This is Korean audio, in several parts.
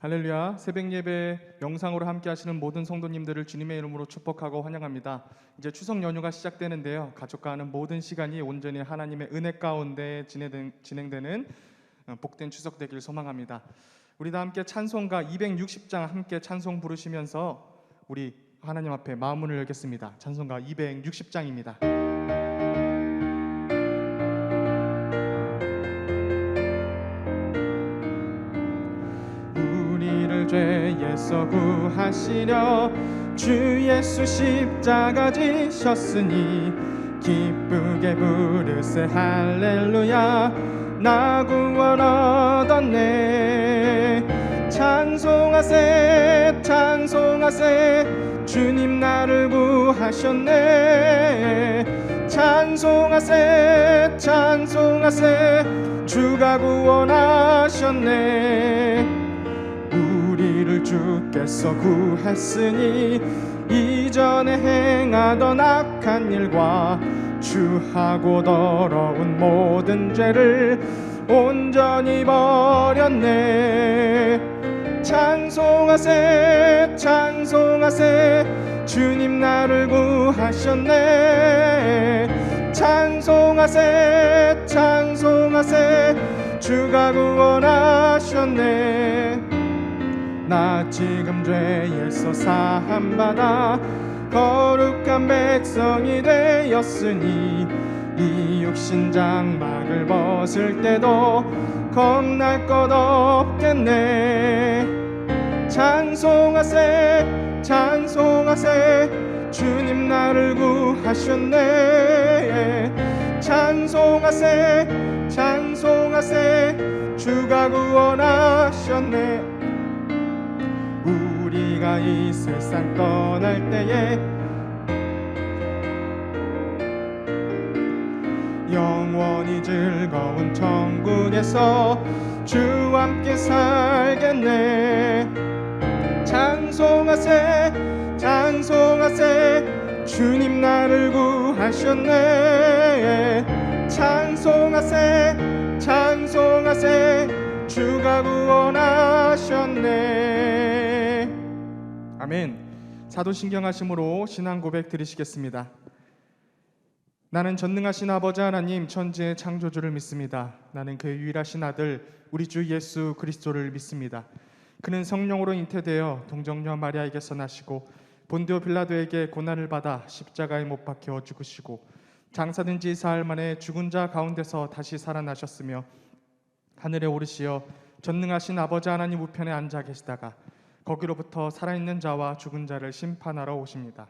할렐루야. 새벽 예배 영상으로 함께 하시는 모든 성도님들을 주님의 이름으로 축복하고 환영합니다. 이제 추석 연휴가 시작되는데요, 가족과 하는 모든 시간이 온전히 하나님의 은혜 가운데 진행되는 복된 추석 되길 소망합니다. 우리 다 함께 찬송가 260장 함께 찬송 부르시면서 우리 하나님 앞에 마음문을 열겠습니다. 찬송가 260장입니다. 죄에서 구하시려 주 예수 십자가 지셨으니 기쁘게 부르세 할렐루야. 나 구원 얻었네. 찬송하세 찬송하세 주님 나를 구하셨네. 찬송하세 찬송하세 주가 구원하셨네. 우리를 주께서 구했으니 이전에 행하던 악한 일과 주하고 더러운 모든 죄를 온전히 버렸네. 찬송하세 찬송하세 주님 나를 구하셨네. 찬송하세 찬송하세 주가 구원하셨네. 나 지금 죄에서 사함받아 거룩한 백성이 되었으니 이 육신 장막을 벗을 때도 겁날 것 없겠네. 찬송하세 찬송하세 주님 나를 구하셨네. 찬송하세 찬송하세 주가 구원하셨네. 우리가 이 세상 떠날 때에 영원히 즐거운 천국에서 주와 함께 살겠네. 찬송하세 찬송하세 주님 나를 구하셨네. 찬송하세 찬송하세 주가 구원하셨네. 아멘. 사도신경하심으로 신앙 고백 드리시겠습니다. 나는 전능하신 아버지 하나님 천지의 창조주를 믿습니다. 나는 그의 유일하신 아들 우리 주 예수 그리스도를 믿습니다. 그는 성령으로 잉태되어 동정녀 마리아에게서 나시고 본디오 빌라도에게 고난을 받아 십자가에 못 박혀 죽으시고 장사된 지 사흘 만에 죽은 자 가운데서 다시 살아나셨으며 하늘에 오르시어 전능하신 아버지 하나님 우편에 앉아 계시다가 거기로부터 살아있는 자와 죽은 자를 심판하러 오십니다.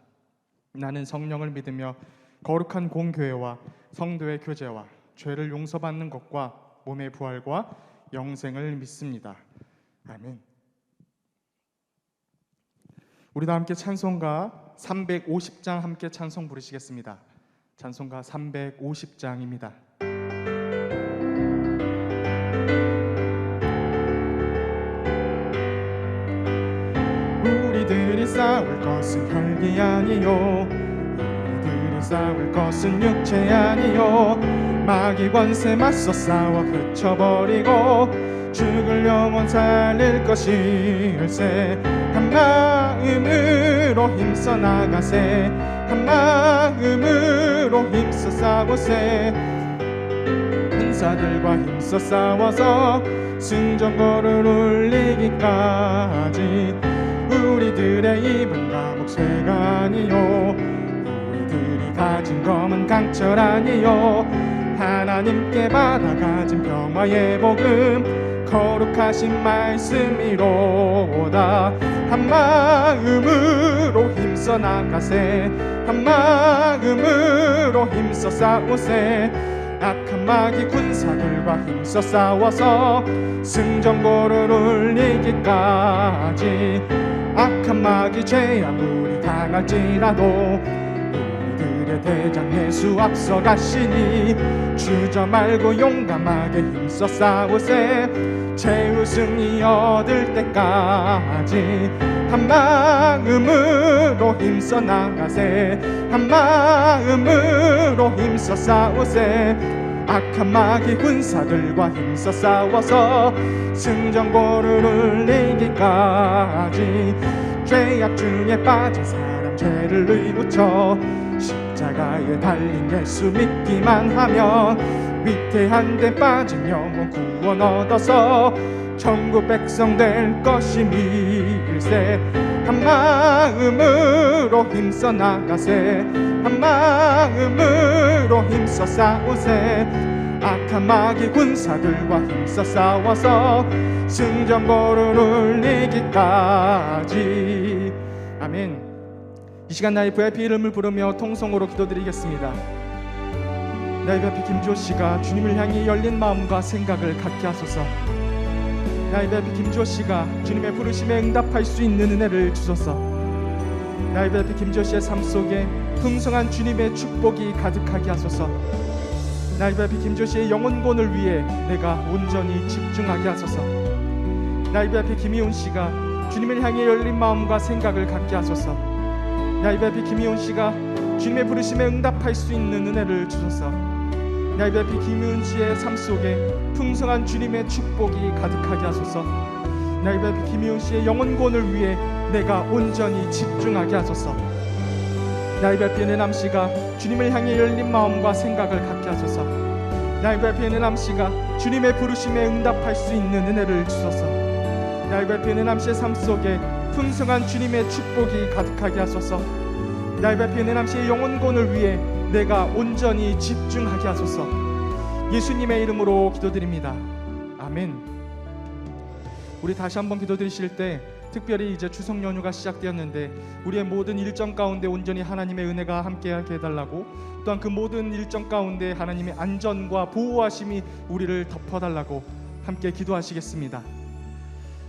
나는 성령을 믿으며 거룩한 공교회와 성도의 교제와 죄를 용서받는 것과 몸의 부활과 영생을 믿습니다. 아멘. 우리 다 함께 찬송가 350장 함께 찬송 부르시겠습니다. 찬송가 350장입니다. 우리들이 싸울 것은 혈기 아니요 우리들이 싸울 것은 육체 아니요 마귀 권세 맞서 싸워 헤쳐버리고 죽을 영혼 살릴 것일세. 한 마음으로 힘써 나가세. 한 마음으로 힘써 싸우세. 군사들과 힘써 싸워서 승전거를 울리기까지. 우리들의 입은 감옥쇠가 아니요 우리들이 가진 검은 강철 아니요 하나님께 받아가진 평화의 복음 거룩하신 말씀이로다. 한 마음으로 힘써 나가세. 한 마음으로 힘써 싸우세. 악한 마귀 군사들과 힘써 싸워서 승전고를 울리기까지. 악한 마귀 죄 아무리 당할지라도 우리들의 대장 예수 앞서 가시니 주저 말고 용감하게 힘써 싸우세. 최후 승리 얻을 때까지. 한 마음으로 힘써 나가세. 한 마음으로 힘써 싸우세. 악한 마귀 군사들과 힘써 싸워서 승전고를 울리기까지 죄악 중에 빠진 사람 죄를 뉘우쳐 십자가에 달린 예수 믿기만 하면 위태한 데 빠진 영혼 구원 얻어서 천국 백성 될 것임일세. 한 마음으로 힘써 나가세. 한 마음으로 힘써 싸우세. 악한 마귀 군사들과 힘써 싸워서 승전보를 울리기까지. 아멘. 이 시간 나의 VIP 이름을 부르며 통성으로 기도드리겠습니다. 나의 VIP 김주호씨가 주님을 향해 열린 마음과 생각을 갖게 하소서. 나의 VIP 김주호씨가 주님의 부르심에 응답할 수 있는 은혜를 주소서. 나의 VIP 김주호씨의 삶 속에 풍성한 주님의 축복이 가득하게 하소서. 나의 VIP 김주호씨의 영혼권을 위해 내가 온전히 집중하게 하소서. 나의 VIP 김희훈씨가 주님을 향해 열린 마음과 생각을 갖게 하소서. 나의 VIP 김희훈씨가 주님의 부르심에 응답할 수 있는 은혜를 주소서. 나의 VIP 김희훈씨의 삶 속에 풍성한 주님의 축복이 가득하게 하소서. 나의 VIP 김희훈씨의 영혼권을 위해 내가 온전히 집중하게 하소서. 나의 VIP 은혜남씨가 주님을 향해 열린 마음과 생각을 갖게 하소서. 나의 VIP 은혜남씨가 주님의 부르심에 응답할 수 있는 은혜를 주소서. 나의 VIP 은혜남씨의 삶 속에 풍성한 주님의 축복이 가득하게 하소서. 나의 VIP 은혜남씨의 영혼권을 위해 내가 온전히 집중하게 하소서. 예수님의 이름으로 기도드립니다. 아멘. 우리 다시 한번 기도드리실 때 특별히 이제 추석 연휴가 시작되었는데 우리의 모든 일정 가운데 온전히 하나님의 은혜가 함께하게 해달라고, 또한 그 모든 일정 가운데 하나님의 안전과 보호하심이 우리를 덮어달라고 함께 기도하시겠습니다.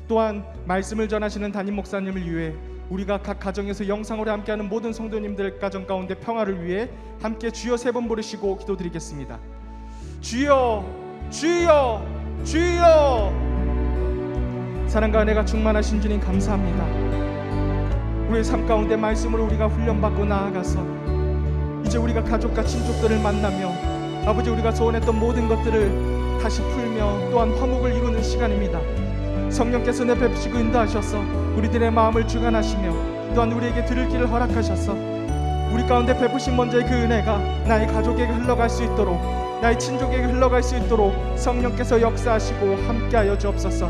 또한 말씀을 전하시는 담임 목사님을 위해 우리가 각 가정에서 영상으로 함께하는 모든 성도님들 가정 가운데 평화를 위해 함께 주여 3번 부르시고 기도드리겠습니다. 주여, 주여, 주여. 사랑과 은혜가 충만하신 주님 감사합니다. 우리의 삶 가운데 말씀으로 우리가 훈련받고 나아가서 이제 우리가 가족과 친족들을 만나며 아버지 우리가 소원했던 모든 것들을 다시 풀며 또한 화목을 이루는 시간입니다. 성령께서 내베푸시고 인도하셔서 우리들의 마음을 주관하시며 또한 우리에게 들을 길을 허락하셔서 우리 가운데 베푸신 먼저의 그 은혜가 나의 가족에게 흘러갈 수 있도록, 나의 친족에게 흘러갈 수 있도록 성령께서 역사하시고 함께하여 주옵소서.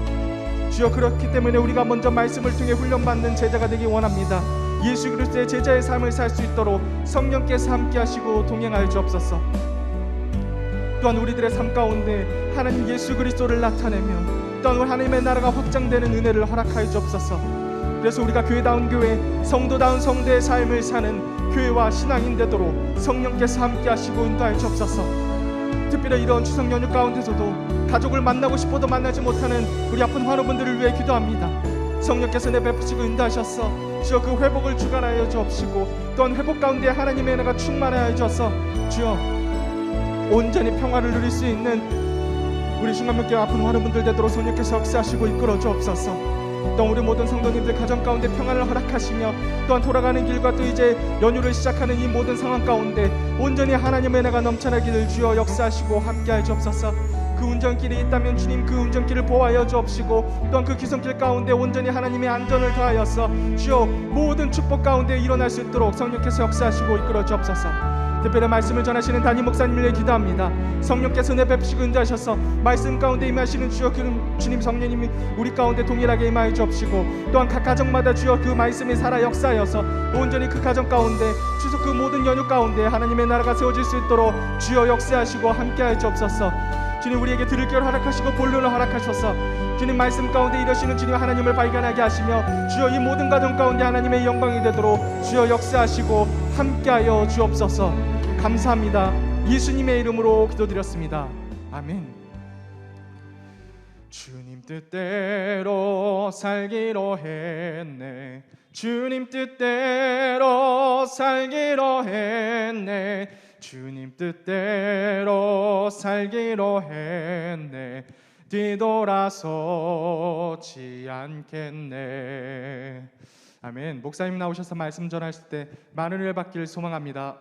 주여, 그렇기 때문에 우리가 먼저 말씀을 통해 훈련받는 제자가 되기 원합니다. 예수 그리스도의 제자의 삶을 살 수 있도록 성령께서 함께하시고 동행하여 주옵소서. 또한 우리들의 삶 가운데 하나님 예수 그리스도를 나타내며 또한 하나님의 나라가 확장되는 은혜를 허락하여 주옵소서. 그래서 우리가 교회다운 교회, 성도다운 성도의 삶을 사는 교회와 신앙인 되도록 성령께서 함께하시고 인도하여 주옵소서. 특별히 이런 추석 연휴 가운데서도 가족을 만나고 싶어도 만나지 못하는 우리 아픈 환우분들을 위해 기도합니다. 성령께서 내베푸시고 인도하셔서 주여 그 회복을 주관하여 주옵시고 또한 회복 가운데 하나님의 은혜가 충만하여 주어서 주여 온전히 평화를 누릴 수 있는 우리 중간교회 아픈 환우분들 되도록 성령께서 역사하시고 이끌어 주옵소서. 또한 우리 모든 성도님들 가정 가운데 평안을 허락하시며 또한 돌아가는 길과 또 이제 연휴를 시작하는 이 모든 상황 가운데 온전히 하나님의 은혜가 넘쳐나기를 주여 역사하시고 함께하여 주옵소서. 그 운전길이 있다면 주님 그 운전길을 보호하여 주옵시고 또한 그 기성길 가운데 온전히 하나님의 안전을 더하여서 주여 모든 축복 가운데 일어날 수 있도록 성령께서 역사하시고 이끌어 주옵소서. 특별히 말씀을 전하시는 담임 목사님을 위해 기도합니다. 성령께서 내베푸시고 인도하셔서 말씀 가운데 임하시는 주여 그 주님 성령님이 우리 가운데 동일하게 임하여 주옵시고 또한 각 가정마다 주여 그 말씀이 살아 역사하여서 온전히 그 가정 가운데 추석 그 모든 연휴 가운데 하나님의 나라가 세워질 수 있도록 주여 역사하시고 함께하여 주옵소서. 주님 우리에게 들을 길을 허락하시고 본론을 허락하셔서 주님 말씀 가운데 이러시는 주님 하나님을 발견하게 하시며 주여 이 모든 가정 가운데 하나님의 영광이 되도록 주여 역사하시고 함께하여 주옵소서. 감사합니다. 예수님의 이름으로 기도드렸습니다. 아멘. 주님 뜻대로 살기로 했네. 주님 뜻대로 살기로 했네. 주님 뜻대로 살기로 했네. 뒤돌아서지 않겠네. 아멘. 목사님 나오셔서 말씀 전하실 때 많은 은혜 받기를 소망합니다.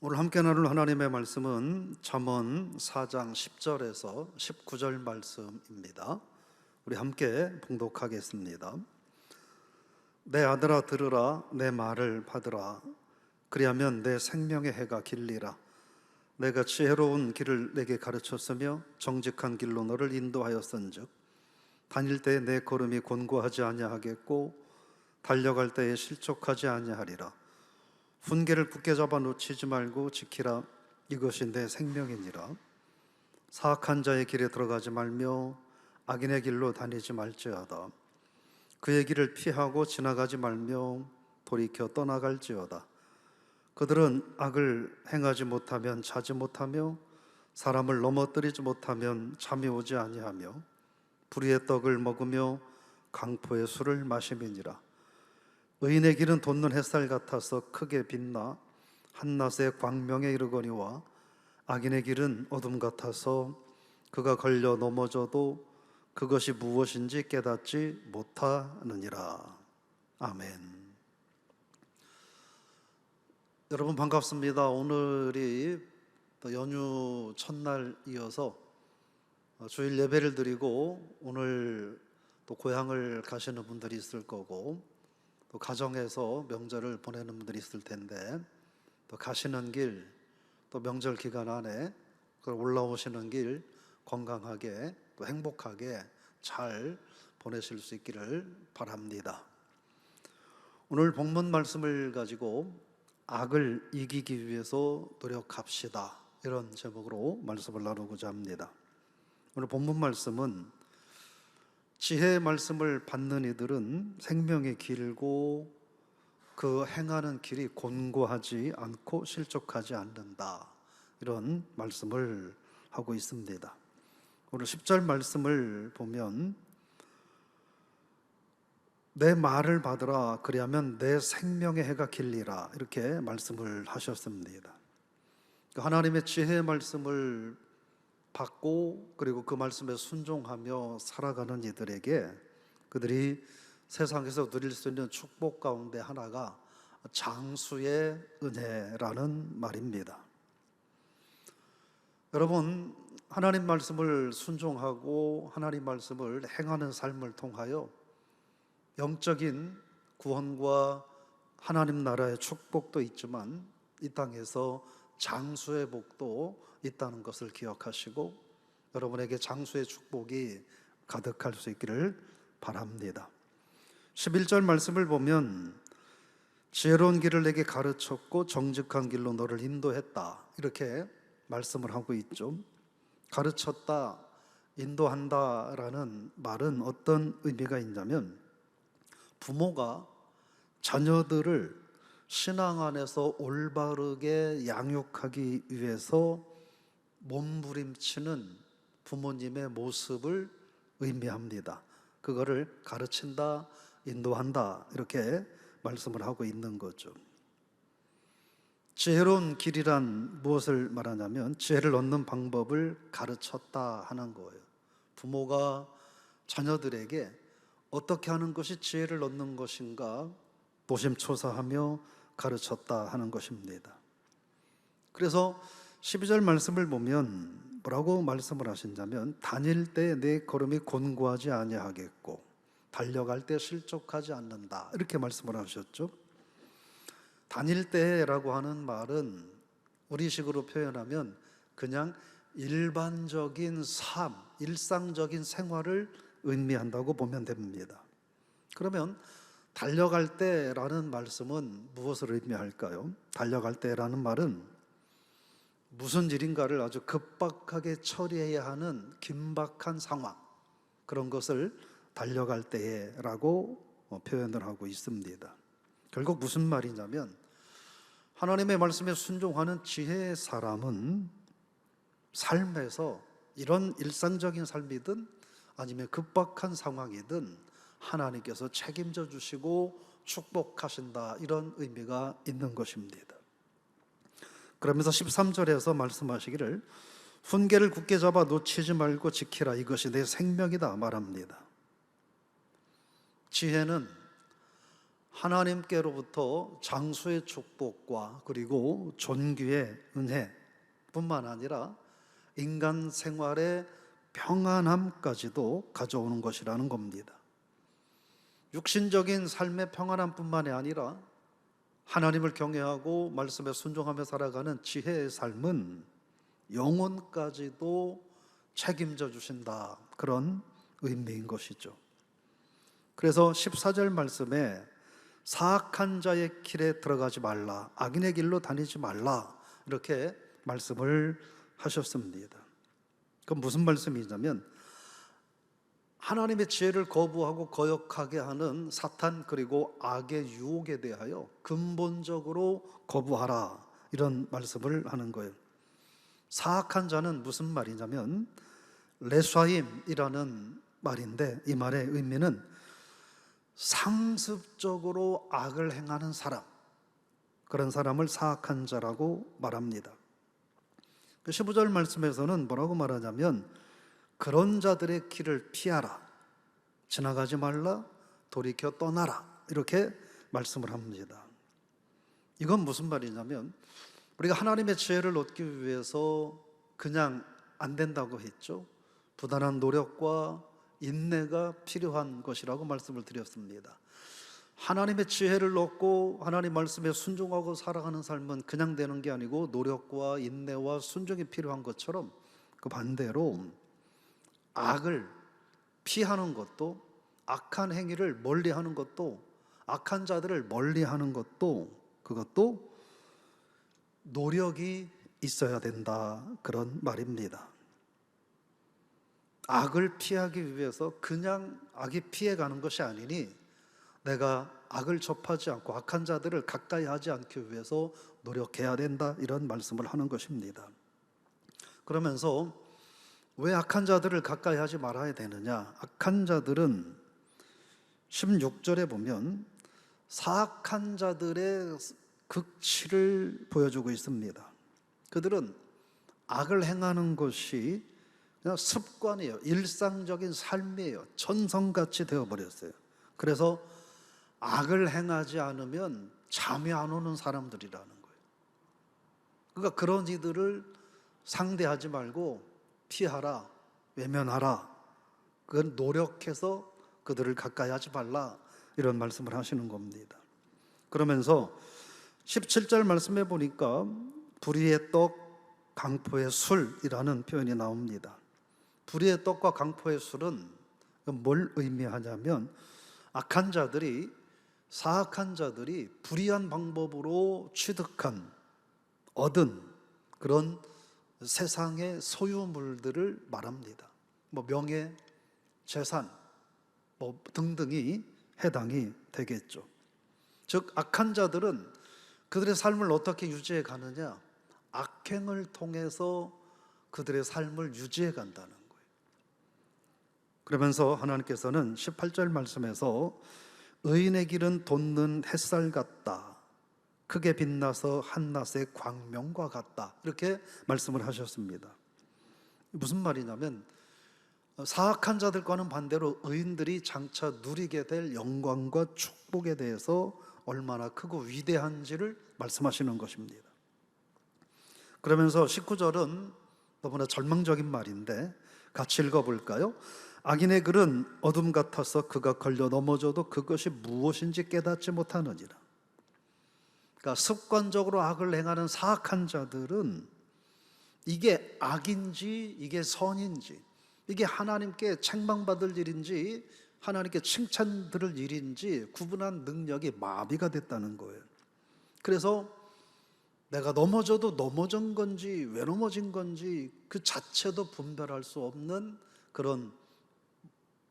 오늘 함께 나눌 하나님의 말씀은 잠언 4장 10절에서 19절 말씀입니다. 우리 함께 봉독하겠습니다. 내 아들아 들으라, 내 말을 받으라. 그리하면 내 생명의 해가 길리라. 내가 지혜로운 길을 내게 가르쳤으며 정직한 길로 너를 인도하였은즉 다닐 때에 내 걸음이 곤고하지 아니하겠고 달려갈 때에 실족하지 아니하리라. 훈계를 굳게 잡아 놓치지 말고 지키라. 이것이 내 생명이니라. 사악한 자의 길에 들어가지 말며 악인의 길로 다니지 말지어다. 그의 길을 피하고 지나가지 말며 돌이켜 떠나갈지어다. 그들은 악을 행하지 못하면 자지 못하며 사람을 넘어뜨리지 못하면 잠이 오지 아니하며 불의의 떡을 먹으며 강포의 술을 마심이니라. 의인의 길은 돋는 햇살 같아서 크게 빛나 한낮의 광명에 이르거니와 악인의 길은 어둠 같아서 그가 걸려 넘어져도 그것이 무엇인지 깨닫지 못하느니라. 아멘. 여러분 반갑습니다. 오늘이 또 연휴 첫날 이어서 주일 예배를 드리고 오늘 또 고향을 가시는 분들이 있을 거고 또 가정에서 명절을 보내는 분들이 있을 텐데 또 가시는 길, 또 명절 기간 안에 올라오시는 길 건강하게 또 행복하게 잘 보내실 수 있기를 바랍니다. 오늘 본문 말씀을 가지고 악을 이기기 위해서 노력합시다, 이런 제목으로 말씀을 나누고자 합니다. 오늘 본문 말씀은 지혜의 말씀을 받는 이들은 생명이 길고 그 행하는 길이 곤고하지 않고 실족하지 않는다, 이런 말씀을 하고 있습니다. 오늘 10절 말씀을 보면 내 말을 받으라, 그리하면 내 생명의 해가 길리라, 이렇게 말씀을 하셨습니다. 하나님의 지혜의 말씀을 받고 그리고 그 말씀에 순종하며 살아가는 이들에게 그들이 세상에서 누릴 수 있는 축복 가운데 하나가 장수의 은혜라는 말입니다. 여러분, 하나님 말씀을 순종하고 하나님 말씀을 행하는 삶을 통하여 영적인 구원과 하나님 나라의 축복도 있지만 이 땅에서 장수의 복도 있다는 것을 기억하시고 여러분에게 장수의 축복이 가득할 수 있기를 바랍니다. 11절 말씀을 보면 지혜로운 길을 내게 가르쳤고 정직한 길로 너를 인도했다, 이렇게 말씀을 하고 있죠. 가르쳤다, 인도한다라는 말은 어떤 의미가 있냐면 부모가 자녀들을 신앙 안에서 올바르게 양육하기 위해서 몸부림치는 부모님의 모습을 의미합니다. 그거를 가르친다, 인도한다, 이렇게 말씀을 하고 있는 거죠. 지혜로운 길이란 무엇을 말하냐면 지혜를 얻는 방법을 가르쳤다 하는 거예요. 부모가 자녀들에게 어떻게 하는 것이 지혜를 얻는 것인가 노심초사하며 가르쳤다 하는 것입니다. 그래서 12절 말씀을 보면 뭐라고 말씀을 하신다면 다닐 때 내 걸음이 곤고하지 아니하겠고 달려갈 때 실족하지 않는다, 이렇게 말씀을 하셨죠. 다닐 때라고 하는 말은 우리식으로 표현하면 그냥 일반적인 삶, 일상적인 생활을 의미한다고 보면 됩니다. 그러면 달려갈 때라는 말씀은 무엇을 의미할까요? 달려갈 때라는 말은 무슨 일인가를 아주 급박하게 처리해야 하는 긴박한 상황, 그런 것을 달려갈 때라고 표현을 하고 있습니다. 결국 무슨 말이냐면 하나님의 말씀에 순종하는 지혜의 사람은 삶에서 이런 일상적인 삶이든 아니면 급박한 상황이든 하나님께서 책임져 주시고 축복하신다, 이런 의미가 있는 것입니다. 그러면서 13절에서 말씀하시기를 훈계를 굳게 잡아 놓치지 말고 지키라, 이것이 내 생명이다 말합니다. 지혜는 하나님께로부터 장수의 축복과 그리고 존귀의 은혜뿐만 아니라 인간 생활의 평안함까지도 가져오는 것이라는 겁니다. 육신적인 삶의 평안함뿐만이 아니라 하나님을 경외하고 말씀에 순종하며 살아가는 지혜의 삶은 영혼까지도 책임져 주신다, 그런 의미인 것이죠. 그래서 14절 말씀에 사악한 자의 길에 들어가지 말라, 악인의 길로 다니지 말라, 이렇게 말씀을 하셨습니다. 그건 무슨 말씀이냐면 하나님의 지혜를 거부하고 거역하게 하는 사탄 그리고 악의 유혹에 대하여 근본적으로 거부하라, 이런 말씀을 하는 거예요. 사악한 자는 무슨 말이냐면 레샤임이라는 말인데, 이 말의 의미는 상습적으로 악을 행하는 사람, 그런 사람을 사악한 자라고 말합니다. 15절 말씀에서는 뭐라고 말하냐면 그런 자들의 길을 피하라, 지나가지 말라, 돌이켜 떠나라, 이렇게 말씀을 합니다. 이건 무슨 말이냐면 우리가 하나님의 지혜를 얻기 위해서 그냥 안 된다고 했죠. 부단한 노력과 인내가 필요한 것이라고 말씀을 드렸습니다. 하나님의 지혜를 얻고 하나님 말씀에 순종하고 살아가는 삶은 그냥 되는 게 아니고 노력과 인내와 순종이 필요한 것처럼, 그 반대로 악을 피하는 것도, 악한 행위를 멀리하는 것도, 악한 자들을 멀리하는 것도, 그것도 노력이 있어야 된다, 그런 말입니다. 악을 피하기 위해서 그냥 악이 피해가는 것이 아니니 내가 악을 접하지 않고 악한 자들을 가까이 하지 않기 위해서 노력해야 된다, 이런 말씀을 하는 것입니다. 그러면서 왜 악한 자들을 가까이 하지 말아야 되느냐? 악한 자들은 16절에 보면 사악한 자들의 극치를 보여주고 있습니다. 그들은 악을 행하는 것이 그냥 습관이에요. 일상적인 삶이에요. 전성같이 되어버렸어요. 그래서 악을 행하지 않으면 잠이 안 오는 사람들이라는 거예요. 그러니까 그런 이들을 상대하지 말고 피하라, 외면하라, 그건 노력해서 그들을 가까이 하지 말라, 이런 말씀을 하시는 겁니다. 그러면서 17절 말씀해 보니까 불의의 떡, 강포의 술이라는 표현이 나옵니다. 불의의 떡과 강포의 술은 뭘 의미하냐면 악한 자들이, 사악한 자들이 불의한 방법으로 취득한, 얻은 그런 세상의 소유물들을 말합니다. 뭐 명예, 재산 뭐 등등이 해당이 되겠죠. 즉 악한 자들은 그들의 삶을 어떻게 유지해 가느냐? 악행을 통해서 그들의 삶을 유지해 간다는 거예요. 그러면서 하나님께서는 18절 말씀에서 의인의 길은 돋는 햇살 같다, 크게 빛나서 한낮의 광명과 같다, 이렇게 말씀을 하셨습니다. 무슨 말이냐면 사악한 자들과는 반대로 의인들이 장차 누리게 될 영광과 축복에 대해서 얼마나 크고 위대한지를 말씀하시는 것입니다. 그러면서 19절은 너무나 절망적인 말인데 같이 읽어볼까요? 악인의 글은 어둠 같아서 그가 걸려 넘어져도 그것이 무엇인지 깨닫지 못하느니라. 그러니까 습관적으로 악을 행하는 사악한 자들은 이게 악인지 이게 선인지, 이게 하나님께 책망받을 일인지 하나님께 칭찬 들을 일인지 구분한 능력이 마비가 됐다는 거예요. 그래서 내가 넘어져도 넘어진 건지 왜 넘어진 건지 그 자체도 분별할 수 없는 그런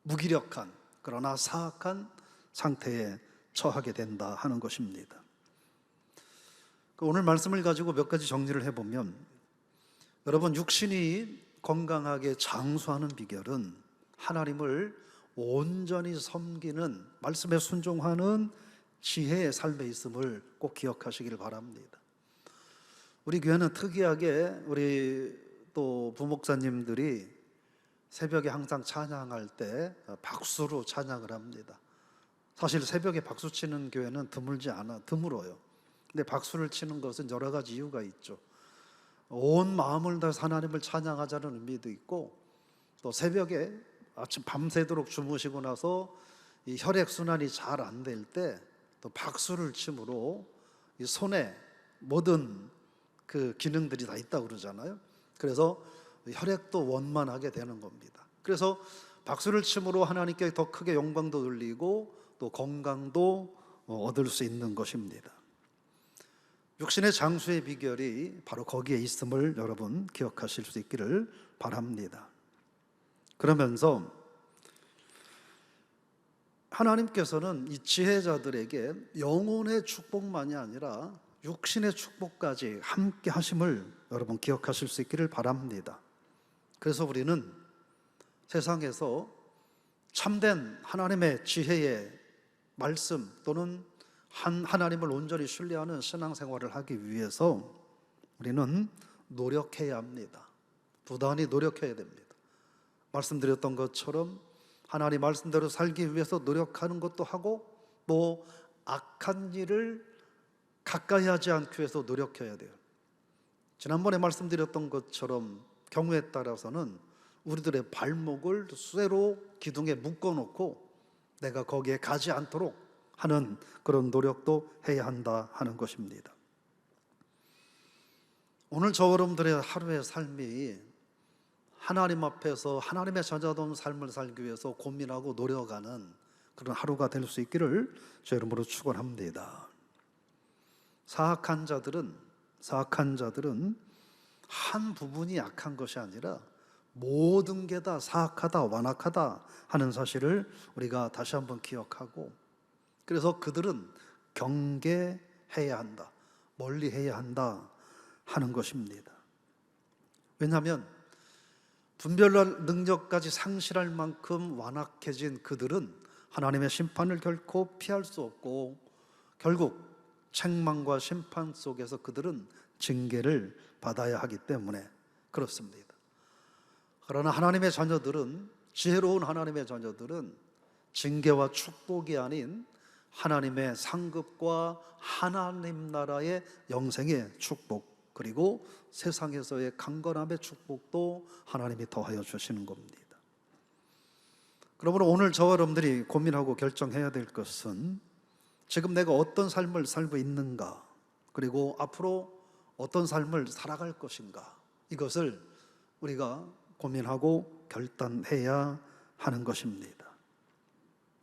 무기력한, 그러나 사악한 상태에 처하게 된다 하는 것입니다. 오늘 말씀을 가지고 몇 가지 정리를 해보면, 여러분, 육신이 건강하게 장수하는 비결은 하나님을 온전히 섬기는, 말씀에 순종하는 지혜의 삶에 있음을 꼭 기억하시길 바랍니다. 우리 교회는 특이하게 우리 또 부목사님들이 새벽에 항상 찬양할 때 박수로 찬양을 합니다. 사실 새벽에 박수 치는 교회는 드물어요. 근데 박수를 치는 것은 여러 가지 이유가 있죠. 온 마음을 다해서 하나님을 찬양하자는 의미도 있고, 또 새벽에 아침 밤새도록 주무시고 나서 이 혈액 순환이 잘 안 될 때 또 박수를 침으로 이 손에 모든 그 기능들이 다 있다고 그러잖아요. 그래서 혈액도 원만하게 되는 겁니다. 그래서 박수를 침으로 하나님께 더 크게 영광도 돌리고 또 건강도 얻을 수 있는 것입니다. 육신의 장수의 비결이 바로 거기에 있음을 여러분 기억하실 수 있기를 바랍니다. 그러면서 하나님께서는 이 지혜자들에게 영혼의 축복만이 아니라 육신의 축복까지 함께 하심을 여러분 기억하실 수 있기를 바랍니다. 그래서 우리는 세상에서 참된 하나님의 지혜의 말씀 또는 하나님을 온전히 신뢰하는 신앙생활을 하기 위해서 우리는 노력해야 합니다. 부단히 노력해야 됩니다. 말씀드렸던 것처럼 하나님 말씀대로 살기 위해서 노력하는 것도 하고, 또 악한 일을 가까이 하지 않기 위해서 노력해야 돼요. 지난번에 말씀드렸던 것처럼 경우에 따라서는 우리들의 발목을 쇠로 기둥에 묶어놓고 내가 거기에 가지 않도록 하는 그런 노력도 해야 한다 하는 것입니다. 오늘 저 여러분들의 하루의 삶이 하나님 앞에서 하나님의 자녀다운 삶을 살기 위해서 고민하고 노력하는 그런 하루가 될 수 있기를 제 이름으로 축원합니다. 사악한 자들은 한 부분이 약한 것이 아니라 모든 게 다 사악하다, 완악하다 하는 사실을 우리가 다시 한번 기억하고, 그래서 그들은 경계해야 한다, 멀리해야 한다 하는 것입니다. 왜냐하면 분별할 능력까지 상실할 만큼 완악해진 그들은 하나님의 심판을 결코 피할 수 없고, 결국 책망과 심판 속에서 그들은 징계를 받아야 하기 때문에 그렇습니다. 그러나 하나님의 자녀들은, 지혜로운 하나님의 자녀들은 징계와 축복이 아닌 하나님의 상급과 하나님 나라의 영생의 축복, 그리고 세상에서의 강건함의 축복도 하나님이 더하여 주시는 겁니다. 그러므로 오늘 저와 여러분들이 고민하고 결정해야 될 것은 지금 내가 어떤 삶을 살고 있는가, 그리고 앞으로 어떤 삶을 살아갈 것인가, 이것을 우리가 고민하고 결단해야 하는 것입니다.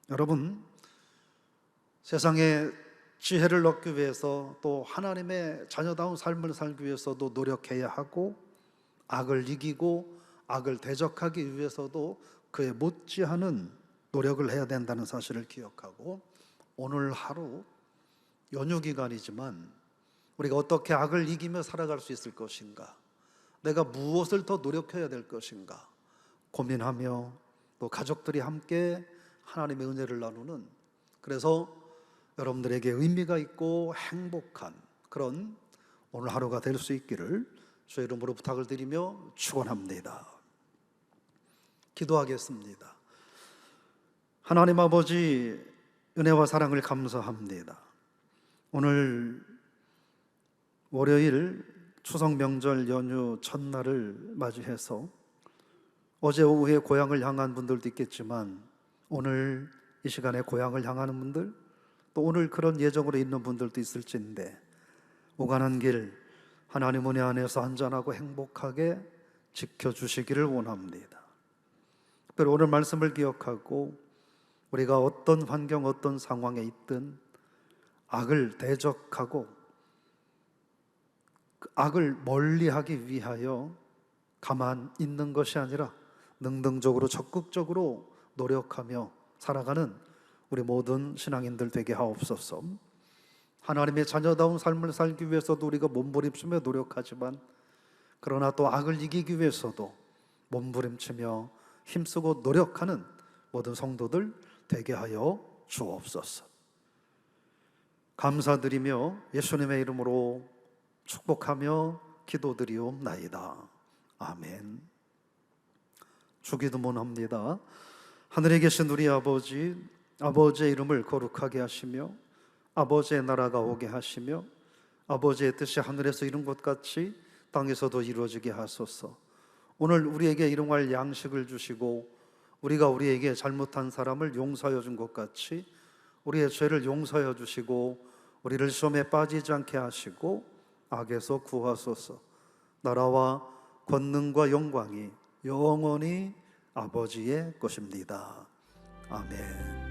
여러분, 세상에 지혜를 얻기 위해서, 또 하나님의 자녀다운 삶을 살기 위해서도 노력해야 하고, 악을 이기고 악을 대적하기 위해서도 그에 못지않은 노력을 해야 된다는 사실을 기억하고, 오늘 하루 연휴 기간이지만 우리가 어떻게 악을 이기며 살아갈 수 있을 것인가, 내가 무엇을 더 노력해야 될 것인가 고민하며, 또 가족들이 함께 하나님의 은혜를 나누는, 그래서 여러분들에게 의미가 있고 행복한 그런 오늘 하루가 될 수 있기를 주의 이름으로 부탁을 드리며 축원합니다. 기도하겠습니다. 하나님 아버지, 은혜와 사랑을 감사합니다. 오늘 월요일 추석 명절 연휴 첫날을 맞이해서 어제 오후에 고향을 향한 분들도 있겠지만, 오늘 이 시간에 고향을 향하는 분들, 또 오늘 그런 예정으로 있는 분들도 있을진데, 오가는 길 하나님 은혜 안에서 안전하고 행복하게 지켜주시기를 원합니다. 특별히 오늘 말씀을 기억하고 우리가 어떤 환경, 어떤 상황에 있든 악을 대적하고 그 악을 멀리하기 위하여 가만 있는 것이 아니라 능동적으로 적극적으로 노력하며 살아가는 우리 모든 신앙인들 되게 하옵소서. 하나님의 자녀다운 삶을 살기 위해서도 우리가 몸부림치며 노력하지만, 그러나 또 악을 이기기 위해서도 몸부림치며 힘쓰고 노력하는 모든 성도들 되게 하여 주옵소서. 감사드리며 예수님의 이름으로 축복하며 기도드리옵나이다. 아멘. 주기도문합니다. 하늘에 계신 우리 아버지, 아버지의 이름을 거룩하게 하시며 아버지의 나라가 오게 하시며 아버지의 뜻이 하늘에서 이룬 것 같이 땅에서도 이루어지게 하소서. 오늘 우리에게 일용할 양식을 주시고 우리가 우리에게 잘못한 사람을 용서하여 준 것 같이 우리의 죄를 용서하여 주시고 우리를 시험에 빠지지 않게 하시고 악에서 구하소서. 나라와 권능과 영광이 영원히 아버지의 것입니다. 아멘.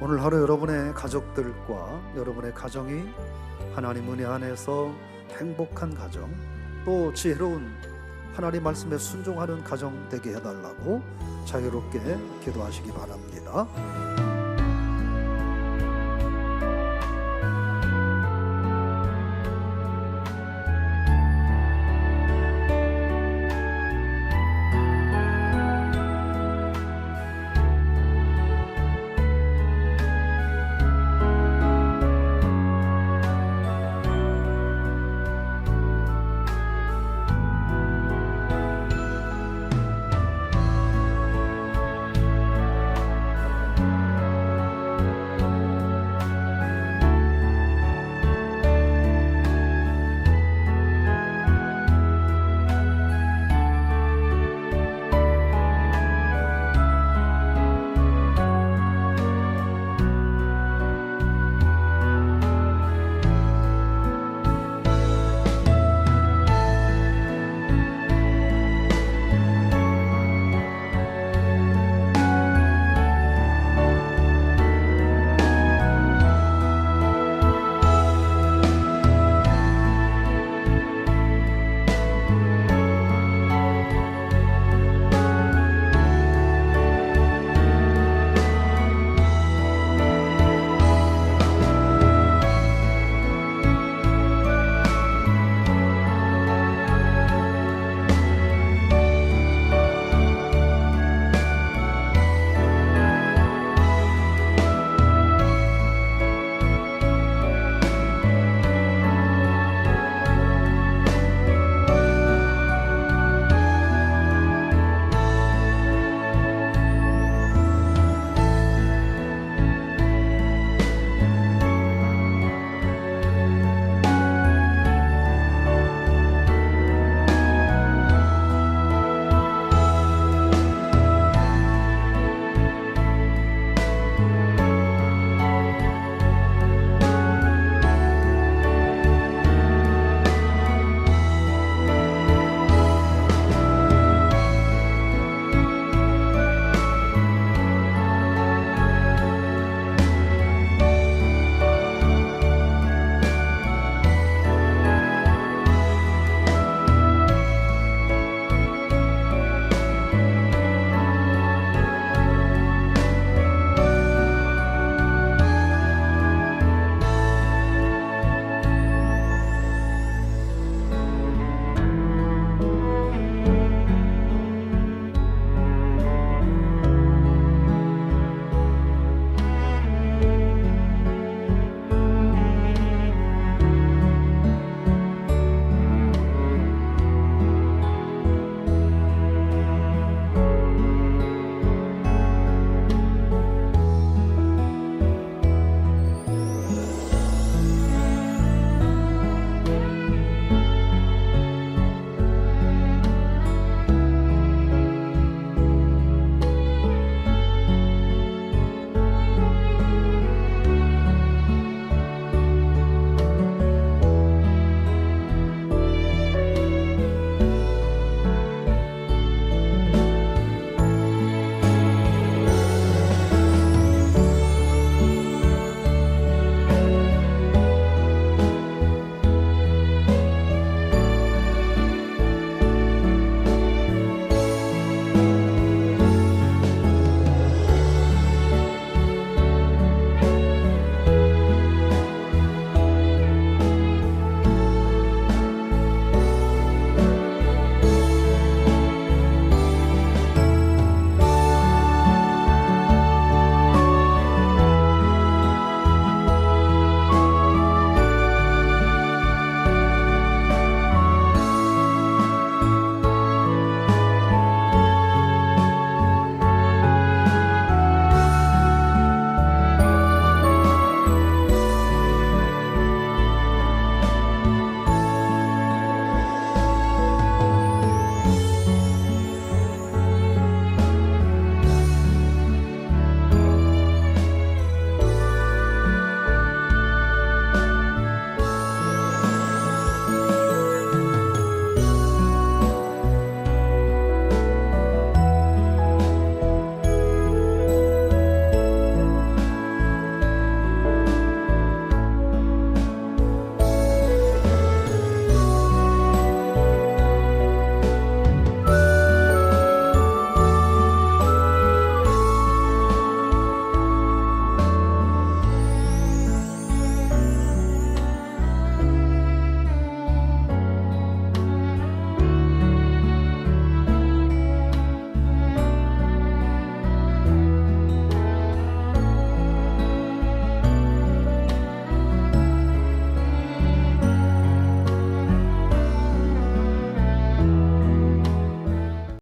오늘 하루 여러분의 가족들과 여러분의 가정이 하나님 은혜 안에서 행복한 가정, 또 지혜로운 하나님 말씀에 순종하는 가정 되게 해달라고 자유롭게 기도하시기 바랍니다.